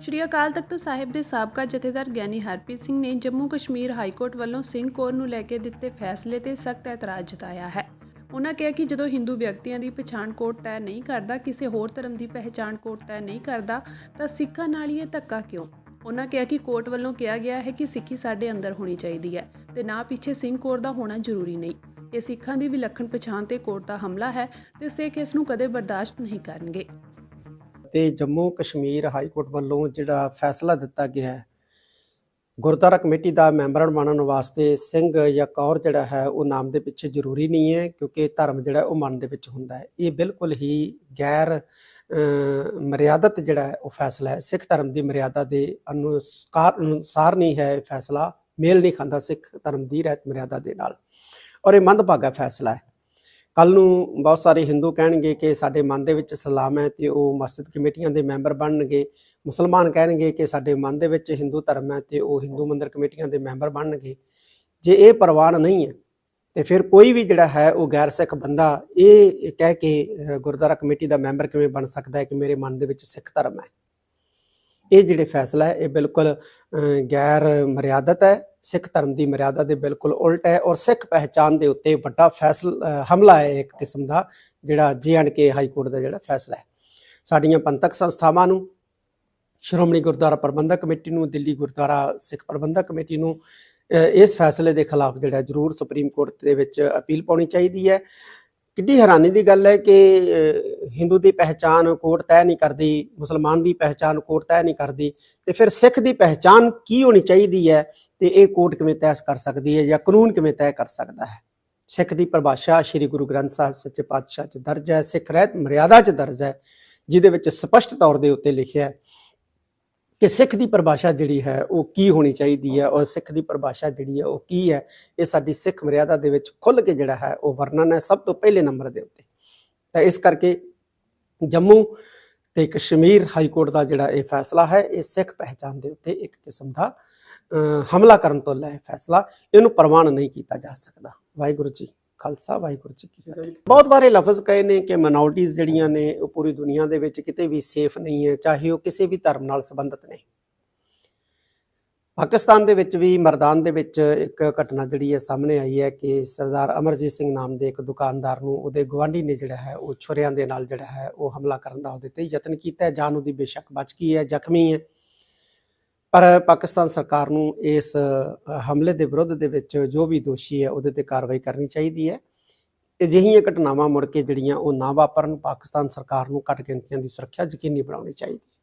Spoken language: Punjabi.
ਸ਼੍ਰੀ ਅਕਾਲ ਤਖਤ ਸਾਹਿਬ ਦੇ ਸਾਬਕਾ ਜਥੇਦਾਰ ਗਿਆਨੀ ਹਰਪ੍ਰੀਤ ਸਿੰਘ ਨੇ ਜੰਮੂ ਕਸ਼ਮੀਰ ਹਾਈ ਕੋਰਟ ਵੱਲੋਂ ਸਿੰਘ ਕੌਰ ਨੂੰ ਲੈ ਕੇ ਦਿੱਤੇ ਫੈਸਲੇ ਤੇ ਸਖਤ ਇਤਰਾਜ਼ ਜਤਾਇਆ ਹੈ। ਉਨ੍ਹਾਂ ਕਿਹਾ ਕਿ ਜਦੋਂ ਹਿੰਦੂ ਵਿਅਕਤੀਆਂ ਦੀ ਪਛਾਣ ਕੋਰਟ ਤੈਅ ਨਹੀਂ ਕਰਦਾ, ਕਿਸੇ ਹੋਰ ਧਰਮ ਦੀ ਪਹਿਚਾਣ ਕੋਰਟ ਤੈਅ ਨਹੀਂ ਕਰਦਾ, ਤਾਂ ਸਿੱਖਾਂ ਨਾਲ ਇਹ ਧੱਕਾ ਕਿਉਂ? ਉਨ੍ਹਾਂ ਕਿਹਾ ਕਿ ਕੋਰਟ ਵੱਲੋਂ ਕਿਹਾ ਗਿਆ ਹੈ ਕਿ ਸਿੱਖੀ ਸਾਡੇ ਅੰਦਰ ਹੋਣੀ ਚਾਹੀਦੀ ਹੈ ਤੇ ਨਾ ਪਿੱਛੇ ਸਿੰਘ ਕੌਰ ਦਾ ਹੋਣਾ ਜ਼ਰੂਰੀ ਨਹੀਂ। ਇਹ ਸਿੱਖਾਂ ਦੀ ਵਿਲੱਖਣ ਪਛਾਣ ਤੇ ਕੋਰਟ ਦਾ ਹਮਲਾ ਹੈ ਤੇ ਸਿੱਖ ਇਸ ਨੂੰ ਕਦੇ ਬਰਦਾਸ਼ਤ ਨਹੀਂ ਕਰਨਗੇ। ਤੇ ਜੰਮੂ ਕਸ਼ਮੀਰ ਹਾਈ ਕੋਰਟ ਵੱਲੋਂ ਜਿਹੜਾ ਫੈਸਲਾ ਦਿੱਤਾ ਗਿਆ ਹੈ, ਗੁਰਦੁਆਰਾ ਕਮੇਟੀ ਦਾ ਮੈਂਬਰ ਬਣਨ ਵਾਸਤੇ ਸਿੰਘ ਜਾਂ ਕੌਰ ਜਿਹੜਾ ਹੈ ਉਹ ਨਾਮ ਦੇ ਪਿੱਛੇ ਜ਼ਰੂਰੀ ਨਹੀਂ ਹੈ, ਕਿਉਂਕਿ ਧਰਮ ਜਿਹੜਾ ਉਹ ਮਨ ਦੇ ਵਿੱਚ ਹੁੰਦਾ ਹੈ। ਇਹ ਬਿਲਕੁਲ ਹੀ ਗੈਰ ਮਰਿਆਦਤ ਜਿਹੜਾ ਹੈ ਉਹ ਫੈਸਲਾ ਹੈ। ਸਿੱਖ ਧਰਮ ਦੀ ਮਰਿਆਦਾ ਦੇ ਅਨੁਸਾਰ ਨਹੀਂ ਹੈ। ਇਹ ਫੈਸਲਾ ਮੇਲ ਨਹੀਂ ਖਾਂਦਾ ਸਿੱਖ ਧਰਮ ਦੀ ਰਹਿਤ ਮਰਿਆਦਾ ਦੇ ਨਾਲ, ਔਰ ਇਹ ਮੰਦਭਾਗਾ ਫੈਸਲਾ ਹੈ। ਕੱਲ ਨੂੰ ਬਹੁਤ ਸਾਰੇ ਹਿੰਦੂ ਕਹਿਣਗੇ ਕਿ ਸਾਡੇ ਮਨ ਦੇ ਵਿੱਚ ਇਸਲਾਮ ਹੈ ਤੇ ਉਹ ਮਸਜਿਦ ਕਮੇਟੀਆਂ ਦੇ ਮੈਂਬਰ ਬਣਨਗੇ। ਮੁਸਲਮਾਨ ਕਹਿਣਗੇ ਕਿ ਸਾਡੇ ਮਨ ਦੇ ਵਿੱਚ ਹਿੰਦੂ ਧਰਮ ਹੈ ਤੇ ਉਹ ਹਿੰਦੂ ਮੰਦਿਰ ਕਮੇਟੀਆਂ ਦੇ ਮੈਂਬਰ ਬਣਨਗੇ। ਜੇ ਇਹ ਪ੍ਰਵਾਨ ਨਹੀਂ ਹੈ ਤੇ ਫਿਰ ਕੋਈ ਵੀ ਜਿਹੜਾ ਹੈ ਉਹ ਗੈਰ ਸਿੱਖ ਬੰਦਾ ਇਹ ਕਹਿ ਕੇ ਗੁਰਦੁਆਰਾ ਕਮੇਟੀ ਦਾ ਮੈਂਬਰ ਕਿਵੇਂ ਬਣ ਸਕਦਾ ਹੈ ਕਿ ਮੇਰੇ ਮਨ ਦੇ ਵਿੱਚ ਸਿੱਖ ਧਰਮ ਹੈ? ਇਹ ਜਿਹੜੇ ਫੈਸਲਾ ਹੈ ਇਹ ਬਿਲਕੁਲ ਗੈਰ ਮਰਿਆਦਤ ਹੈ, ਸਿੱਖ ਧਰਮ ਦੀ ਮਰਿਆਦਾ ਦੇ ਬਿਲਕੁਲ ਉਲਟ ਹੈ, ਔਰ ਸਿੱਖ ਪਹਿਚਾਣ ਦੇ ਉੱਤੇ ਵੱਡਾ ਹਮਲਾ ਹੈ ਇੱਕ ਕਿਸਮ ਦਾ, ਜਿਹੜਾ J&K ਹਾਈ ਕੋਰਟ ਦਾ ਜਿਹੜਾ ਫੈਸਲਾ ਹੈ। ਸਾਡੀਆਂ ਪੰਥਕ ਸੰਸਥਾਵਾਂ ਨੂੰ, ਸ਼੍ਰੋਮਣੀ ਗੁਰਦੁਆਰਾ ਪ੍ਰਬੰਧਕ ਕਮੇਟੀ ਨੂੰ, ਦਿੱਲੀ ਗੁਰਦੁਆਰਾ ਸਿੱਖ ਪ੍ਰਬੰਧਕ ਕਮੇਟੀ ਨੂੰ ਇਸ ਫੈਸਲੇ ਦੇ ਖਿਲਾਫ ਜਿਹੜਾ ਜ਼ਰੂਰ ਸੁਪਰੀਮ ਕੋਰਟ ਦੇ ਵਿੱਚ ਅਪੀਲ ਪਾਉਣੀ ਚਾਹੀਦੀ ਹੈ। ਕਿੱਡੀ ਹੈਰਾਨੀ ਦੀ ਗੱਲ ਹੈ ਕਿ ਹਿੰਦੂ ਦੀ ਪਹਿਚਾਣ ਕੋਰਟ ਤੈਅ ਨਹੀਂ ਕਰਦੀ, ਮੁਸਲਮਾਨ ਦੀ ਪਹਿਚਾਣ ਕੋਰਟ ਤੈਅ ਨਹੀਂ ਕਰਦੀ, ਤੇ ਫਿਰ ਸਿੱਖ ਦੀ ਪਹਿਚਾਣ ਕੀ ਹੋਣੀ ਚਾਹੀਦੀ ਹੈ ਤੇ ਇਹ ਕੋਰਟ ਕਿਵੇਂ ਤੈਅ ਕਰ ਸਕਦੀ ਹੈ ਜਾਂ ਕਾਨੂੰਨ ਕਿਵੇਂ ਤੈਅ ਕਰ ਸਕਦਾ ਹੈ? ਸਿੱਖ ਦੀ ਪਰਿਭਾਸ਼ਾ ਸ਼੍ਰੀ ਗੁਰੂ ਗ੍ਰੰਥ ਸਾਹਿਬ ਸੱਚੇ ਪਾਤਸ਼ਾਹ 'ਚ ਦਰਜ ਹੈ, ਸਿੱਖ ਰਹਿਤ ਮਰਿਆਦਾ 'ਚ ਦਰਜ ਹੈ, ਜਿਹਦੇ ਵਿੱਚ ਸਪਸ਼ਟ ਤੌਰ ਦੇ ਉੱਤੇ ਲਿਖਿਆ ਹੈ ਕਿ ਸਿੱਖ ਦੀ ਪਰਿਭਾਸ਼ਾ ਜਿਹੜੀ ਹੈ ਉਹ ਕੀ ਹੋਣੀ ਚਾਹੀਦੀ ਹੈ, ਔਰ ਸਿੱਖ ਦੀ ਪਰਿਭਾਸ਼ਾ ਜਿਹੜੀ ਹੈ ਉਹ ਕੀ ਹੈ। ਇਹ ਸਾਡੀ ਸਿੱਖ ਮਰਿਆਦਾ ਦੇ ਵਿੱਚ ਖੁੱਲ੍ਹ ਕੇ ਜਿਹੜਾ ਹੈ ਉਹ ਵਰਣਨ ਹੈ ਸਭ ਤੋਂ ਪਹਿਲੇ ਨੰਬਰ ਦੇ ਉੱਤੇ। ਤਾਂ ਇਸ ਕਰਕੇ ਜੰਮੂ ਤੇ ਕਸ਼ਮੀਰ ਹਾਈ ਕੋਰਟ ਦਾ ਜਿਹੜਾ ਇਹ ਫੈਸਲਾ ਹੈ ਇਹ ਸਿੱਖ ਪਹਿਚਾਣ ਦੇ ਉੱਤੇ ਇੱਕ ਕਿਸਮ ਦਾ ਹਮਲਾ ਕਰਨ ਤੋਂ ਲੈ ਫੈਸਲਾ, ਇਹਨੂੰ ਪ੍ਰਵਾਨ ਨਹੀਂ ਕੀਤਾ ਜਾ ਸਕਦਾ। ਵਾਹਿਗੁਰੂ ਜੀ ਖਾਲਸਾ, ਵਾਹਿਗੁਰੂ ਜੀ ਕੀ ਫਤਿਹ। ਬਹੁਤ ਵਾਰੇ ਲਫ਼ਜ਼ ਕਹੇ ਨੇ ਕਿ ਮਾਈਨੋਰਟੀਜ਼ ਜਿਹੜੀਆਂ ਨੇ ਉਹ ਪੂਰੀ ਦੁਨੀਆ ਦੇ ਵਿੱਚ ਕਿਤੇ ਵੀ ਸੇਫ ਨਹੀਂ ਹੈ, ਚਾਹੇ ਉਹ ਕਿਸੇ ਵੀ ਧਰਮ ਨਾਲ ਸੰਬੰਧਿਤ ਨੇ। ਪਾਕਿਸਤਾਨ ਦੇ ਵਿੱਚ ਵੀ ਮਰਦਾਨ ਦੇ ਵਿੱਚ ਇੱਕ ਘਟਨਾ ਜਿਹੜੀ ਹੈ ਸਾਹਮਣੇ ਆਈ ਹੈ ਕਿ ਸਰਦਾਰ ਅਮਰਜੀਤ ਸਿੰਘ ਨਾਮ ਦੇ ਇੱਕ ਦੁਕਾਨਦਾਰ ਨੂੰ ਉਹਦੇ ਗੁਆਂਢੀ ਨੇ ਜਿਹੜਾ ਹੈ ਉਹ ਛੁਰਿਆਂ ਦੇ ਨਾਲ ਜਿਹੜਾ ਹੈ ਉਹ ਹਮਲਾ ਕਰਨ ਦਾ ਉਹਦੇ ਤੇ ਯਤਨ ਕੀਤਾ ਹੈ। ਜਾਨ ਉਹਦੀ ਬੇਸ਼ੱਕ ਬਚ ਗਈ ਹੈ, ਜ਼ਖਮੀ ਹੈ, ਪਰ ਪਾਕਿਸਤਾਨ ਸਰਕਾਰ ਨੂੰ ਇਸ ਹਮਲੇ ਦੇ ਵਿਰੁੱਧ ਦੇ ਵਿੱਚ ਜੋ ਵੀ ਦੋਸ਼ੀ ਹੈ ਉਹਦੇ ਤੇ ਕਾਰਵਾਈ ਕਰਨੀ ਚਾਹੀਦੀ ਹੈ। ਅਜਿਹੀਆਂ ਘਟਨਾਵਾਂ ਮੁੜ ਕੇ ਜਿਹੜੀਆਂ ਉਹ ਨਾ ਵਾਪਰਨ, ਪਾਕਿਸਤਾਨ ਸਰਕਾਰ ਨੂੰ ਘੱਟ ਗਿਣਤੀਆਂ ਦੀ ਸੁਰੱਖਿਆ ਯਕੀਨੀ ਬਣਾਉਣੀ ਚਾਹੀਦੀ ਹੈ।